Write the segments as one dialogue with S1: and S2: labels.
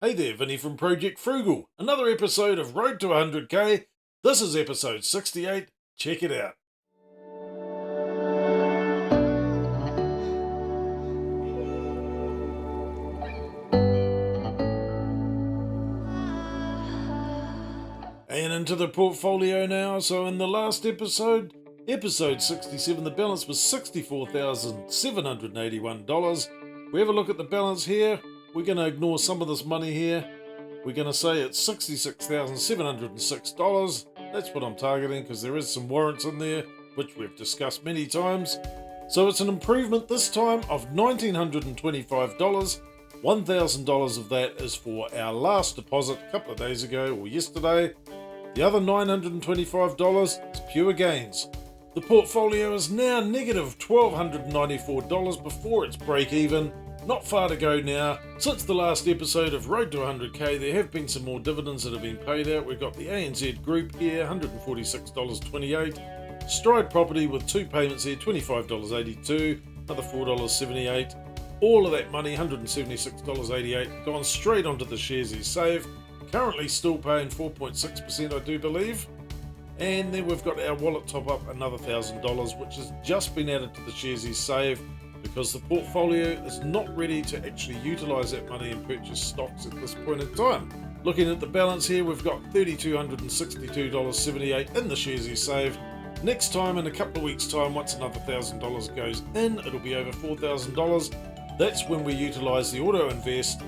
S1: Hey there, Vinny from Project Frugal. Another episode of Road to 100k. This is episode 68. Check it out. And into the portfolio now. So in the last episode 67, the balance was $64,781. We have a look at the balance here. We're going to ignore some of this money here. We're going to say it's $66,706. That's what I'm targeting because there is some warrants in there, which we've discussed many times. So it's an improvement this time of $1,925. $1,000 of that is for our last deposit a couple of days ago or yesterday. The other $925 is pure gains. The portfolio is now negative $1,294 before its break even. Not far to go now. Since the last episode of Road to 100k, there have been some more dividends that have been paid out. We've got the ANZ Group here, $146.28. Stride Property with two payments here, $25.82, another $4.78. All of that money, $176.88, gone straight onto the shares you save. Currently still paying 4.6%, I do believe. And then we've got our wallet top up, another $1,000, which has just been added to the shares you save, because the portfolio is not ready to actually utilise that money and purchase stocks at this point in time. Looking at the balance here, we've got $3,262.78 in the shares you save. Next time, in a couple of weeks' time, once another $1,000 goes in, it'll be over $4,000. That's when we utilise the auto invest,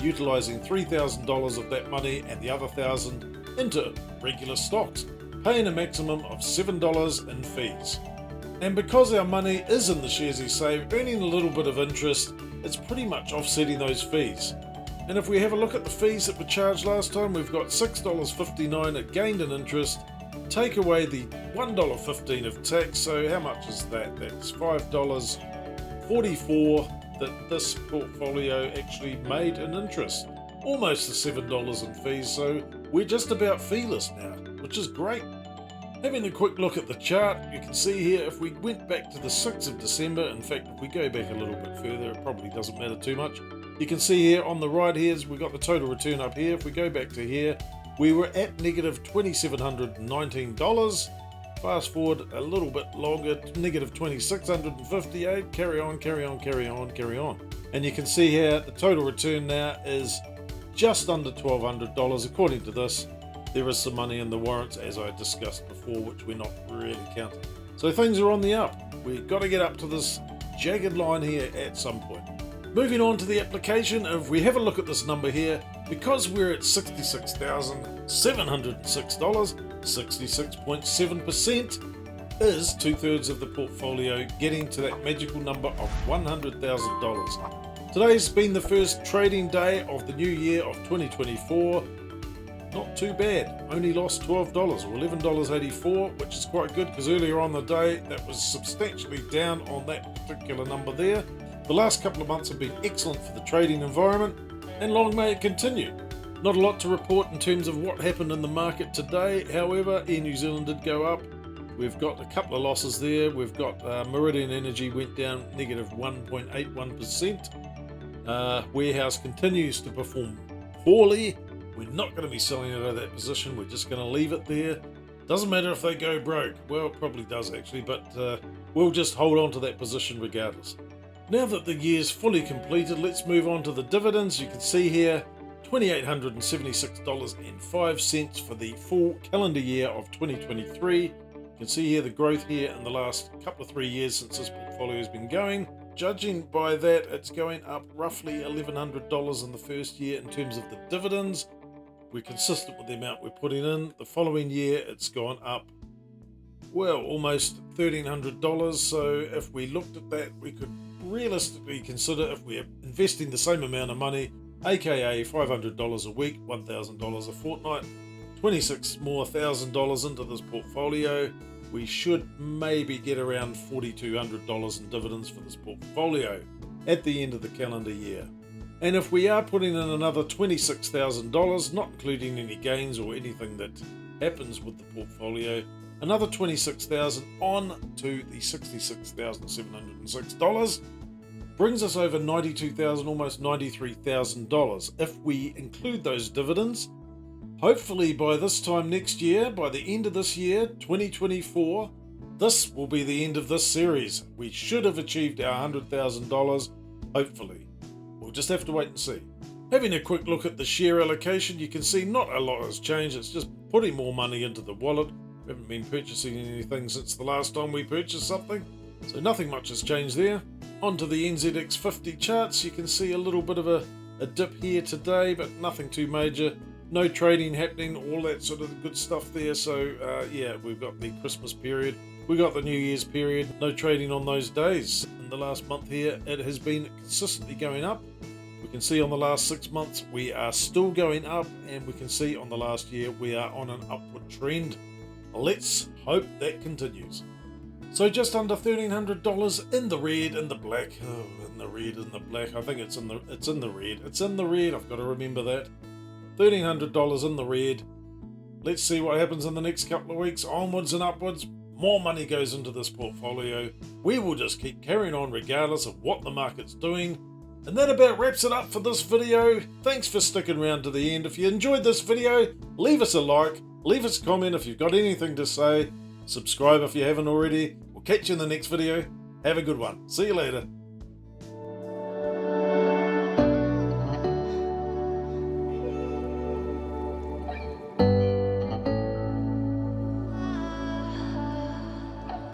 S1: utilising $3,000 of that money and the other $1,000 into regular stocks, paying a maximum of $7 in fees. And because our money is in the shares you save, earning a little bit of interest, it's pretty much offsetting those fees. And if we have a look at the fees that were charged last time, we've got $6.59 it gained in interest. Take away the $1.15 of tax, so how much is that? That's $5.44 that this portfolio actually made in interest. Almost the $7 in fees, so we're just about feeless now, which is great. Having a quick look at the chart, you can see here if we went back to the 6th of December, in fact if we go back a little bit further, it probably doesn't matter too much. You can see here on the right here, we've got the total return up here. If we go back to here, we were at negative $2,719. Fast forward a little bit longer, negative $2,658. Carry on. And you can see here the total return now is just under $1,200 according to this. There is some money in the warrants, as I discussed before, which we're not really counting. So things are on the up. We've got to get up to this jagged line here at some point. Moving on to the application, if we have a look at this number here, because we're at $66,706, 66.7% is 2/3 of the portfolio getting to that magical number of $100,000. Today's been the first trading day of the new year of 2024. Not too bad, only lost $12 or $11.84, which is quite good because earlier on the day that was substantially down on that particular number there. The last couple of months have been excellent for the trading environment, and long may it continue. Not a lot to report in terms of what happened in the market today, however, Air New Zealand did go up. We've got a couple of losses there. We've got Meridian Energy went down negative 1.81%. Warehouse continues to perform poorly. We're not going to be selling out of that position. We're just going to leave it there. Doesn't matter if they go broke. Well, it probably does actually, but we'll just hold on to that position regardless. Now that the year's fully completed, let's move on to the dividends. You can see here $2,876.05 for the full calendar year of 2023. You can see here the growth here in the last couple of 3 years since this portfolio has been going. Judging by that, it's going up roughly $1,100 in the first year in terms of the dividends. We're consistent with the amount we're putting in. The following year, it's gone up, well, almost $1,300. So if we looked at that, we could realistically consider, if we're investing the same amount of money, aka $500 a week, $1,000 a fortnight, $26,000 more into this portfolio, we should maybe get around $4,200 in dividends for this portfolio at the end of the calendar year. And if we are putting in another $26,000, not including any gains or anything that happens with the portfolio, another $26,000 on to the $66,706, brings us over $92,000, almost $93,000. If we include those dividends, hopefully by this time next year, by the end of this year, 2024, this will be the end of this series. We should have achieved our $100,000, hopefully. We'll just have to wait and see. Having a quick look at the share allocation, you can see not a lot has changed. It's just putting more money into the wallet. We haven't been purchasing anything since the last time we purchased something, so nothing much has changed there. Onto the NZX 50 charts, you can see a little bit of a dip here today, but nothing too major. No trading happening, all that sort of good stuff there. So yeah, we've got the Christmas period, we got the New Year's period, no trading on those days. In the last month here, it has been consistently going up. We can see on the last 6 months we are still going up, and we can see on the last year we are on an upward trend. Let's hope that continues. So just under $1,300 in the red, in the black. Oh, in the red, in the black. I think it's in the red. It's in the red. I've got to remember that. $1,300 in the red. Let's see what happens in the next couple of weeks. Onwards and upwards. More money goes into this portfolio. We will just keep carrying on regardless of what the market's doing. And that about wraps it up for this video. Thanks for sticking around to the end. If you enjoyed this video, leave us a like, leave us a comment if you've got anything to say, subscribe if you haven't already. We'll catch you in the next video. Have a good one. See you later.